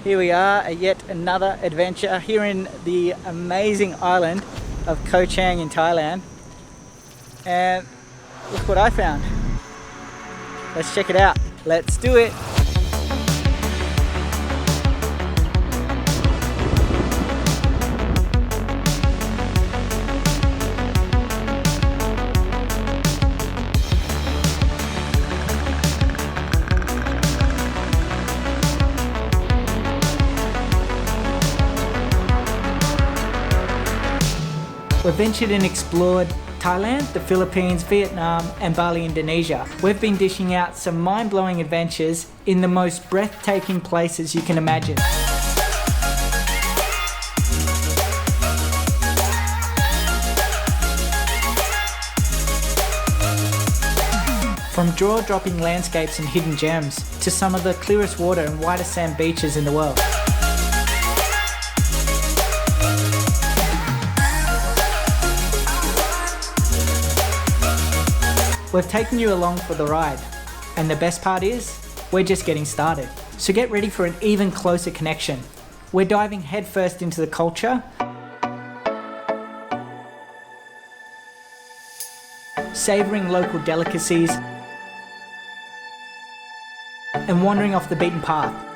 Here we are at yet another adventure here in the amazing island of Koh Chang in Thailand. And look what I found. Let's check it out. Let's do it. We've ventured and explored Thailand, the Philippines, Vietnam and Bali, Indonesia. We've been dishing out some mind-blowing adventures in the most breathtaking places you can imagine. From jaw-dropping landscapes and hidden gems to some of the clearest water and whitest sand beaches in the world. We've taken you along for the ride, and the best part is, we're just getting started. So get ready for an even closer connection. We're diving headfirst into the culture, savouring local delicacies, and wandering off the beaten path.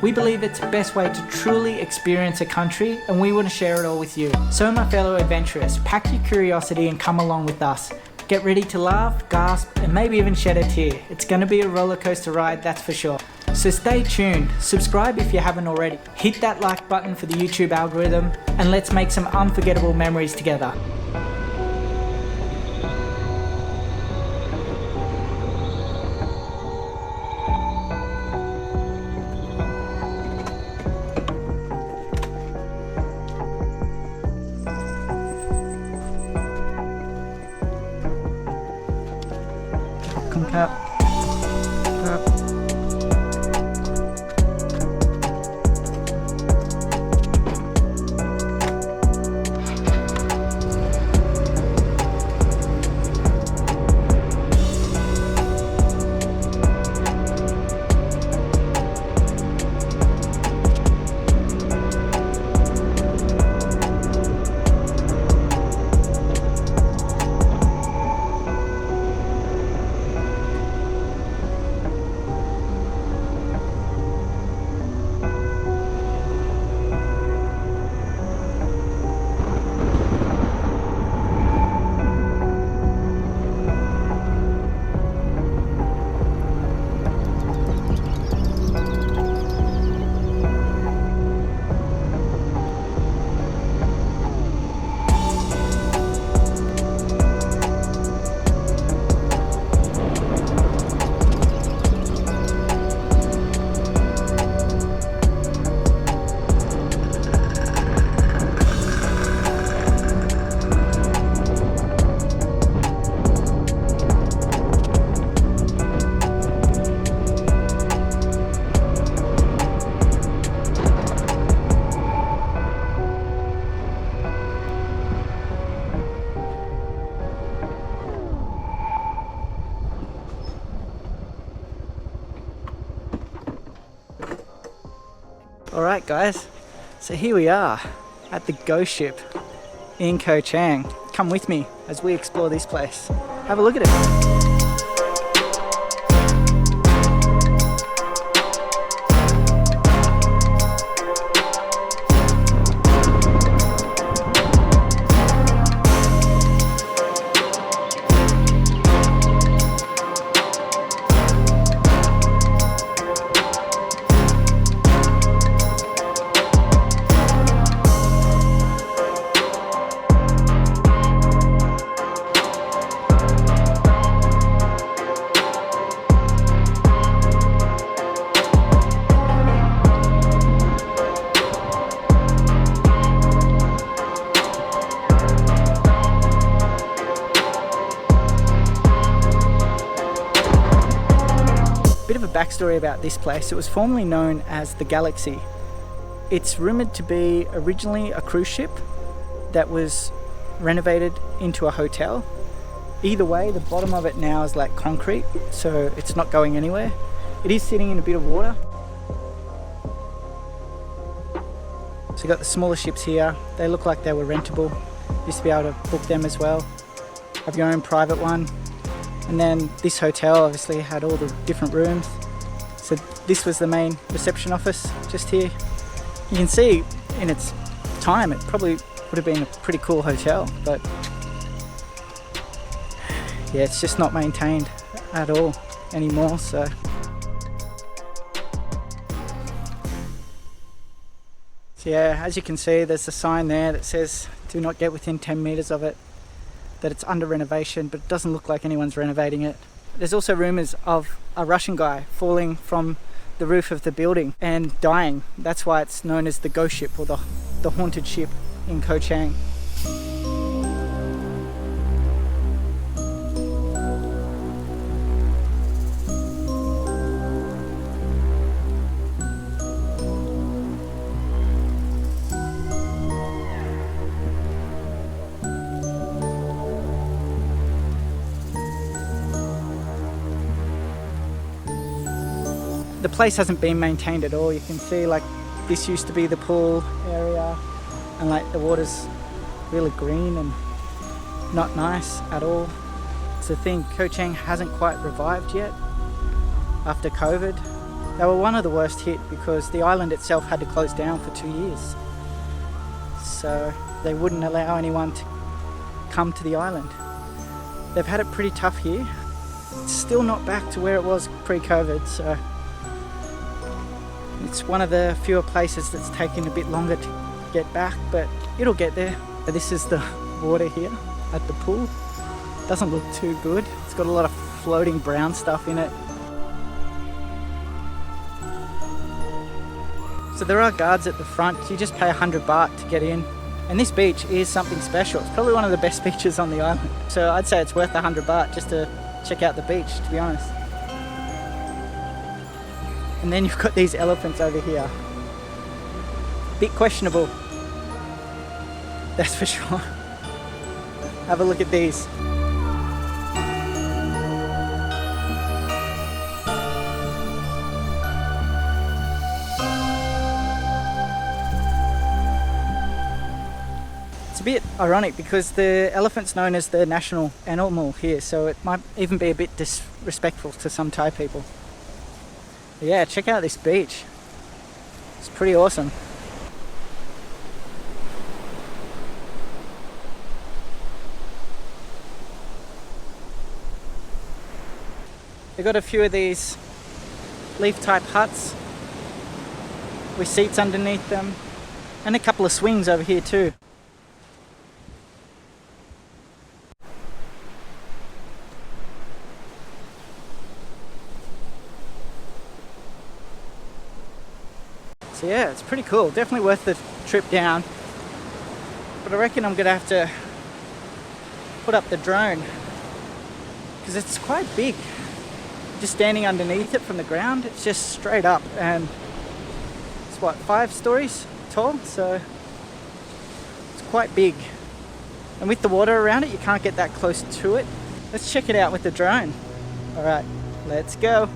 We believe it's the best way to truly experience a country, and we want to share it all with you. So my fellow adventurers, pack your curiosity and come along with us. Get ready to laugh, gasp, and maybe even shed a tear. It's going to be a roller coaster ride, that's for sure. So stay tuned, subscribe if you haven't already, hit that like button for the YouTube algorithm, and let's make some unforgettable memories together. Up. Alright guys, so here we are at the Ghost Ship in Koh Chang. Come with me as we explore this place. Have a look at it. Bit of a backstory about this place. It was formerly known as the Galaxy. It's rumoured to be originally a cruise ship that was renovated into a hotel. Either way, the bottom of it now is like concrete, so it's not going anywhere. It is sitting in a bit of water. So you got the smaller ships here. They look like they were rentable. Used to be able to book them as well. Have your own private one. And then this hotel obviously had all the different rooms. So this was the main reception office just here. You can see in its time it probably would have been a pretty cool hotel, but yeah, it's just not maintained at all anymore. So yeah, as you can see, there's a sign there that says do not get within 10 meters of it, that it's under renovation, but it doesn't look like anyone's renovating it. There's also rumors of a Russian guy falling from the roof of the building and dying. That's why it's known as the Ghost Ship, or the haunted ship in Koh Chang. The place hasn't been maintained at all. You can see like this used to be the pool area, and like the water's really green and not nice at all. It's the thing, Koh Chang hasn't quite revived yet after COVID. They were one of the worst hit because the island itself had to close down for 2 years. So they wouldn't allow anyone to come to the island. They've had it pretty tough here. It's still not back to where it was pre-COVID, so it's one of the fewer places that's taken a bit longer to get back, but it'll get there. This is the water here at the pool. Doesn't look too good. It's got a lot of floating brown stuff in it. So there are guards at the front. You just pay 100 baht to get in. And this beach is something special. It's probably one of the best beaches on the island. So I'd say it's worth 100 baht just to check out the beach, to be honest. And then you've got these elephants over here. Bit questionable, that's for sure. Have a look at these. It's a bit ironic because the elephant's known as the national animal here, so it might even be a bit disrespectful to some Thai people. But yeah, check out this beach. It's pretty awesome. They've got a few of these leaf type huts with seats underneath them, and a couple of swings over here too. So yeah, it's pretty cool. Definitely worth the trip down. But I reckon I'm gonna have to put up the drone because it's quite big. Just standing underneath it from the ground, it's just straight up, and it's what, 5 stories tall, so it's quite big. And with the water around it, you can't get that close to it. Let's check it out with the drone. All right, let's go.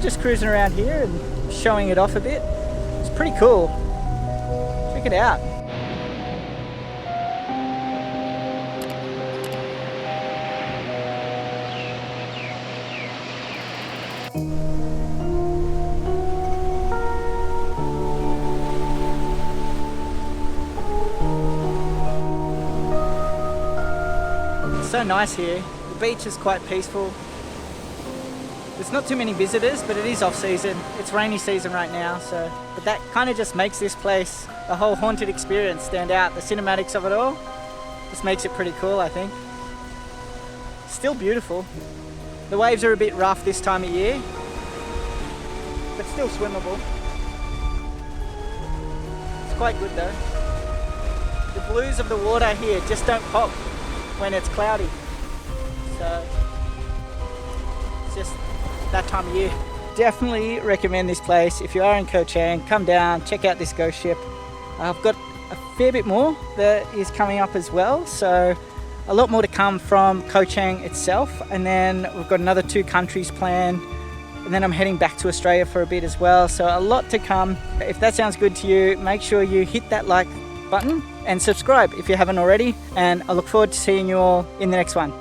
just cruising around here and showing it off a bit. It's pretty cool. Check it out. It's so nice here. The beach is quite peaceful. There's not too many visitors, but it is off season. It's rainy season right now, so but that kind of just makes this place, the whole haunted experience, stand out. The cinematics of it all just makes it pretty cool, I think. Still beautiful. The waves are a bit rough this time of year, but still swimmable. It's quite good though. The blues of the water here just don't pop when it's cloudy, so it's just that time of year. Definitely recommend this place. If you are in Koh Chang, come down, check out this ghost ship. I've got a fair bit more that is coming up as well, so a lot more to come from Koh Chang itself, and then we've got another 2 countries planned, and then I'm heading back to Australia for a bit as well, so a lot to come. If that sounds good to you, make sure you hit that like button and subscribe if you haven't already, and I look forward to seeing you all in the next one.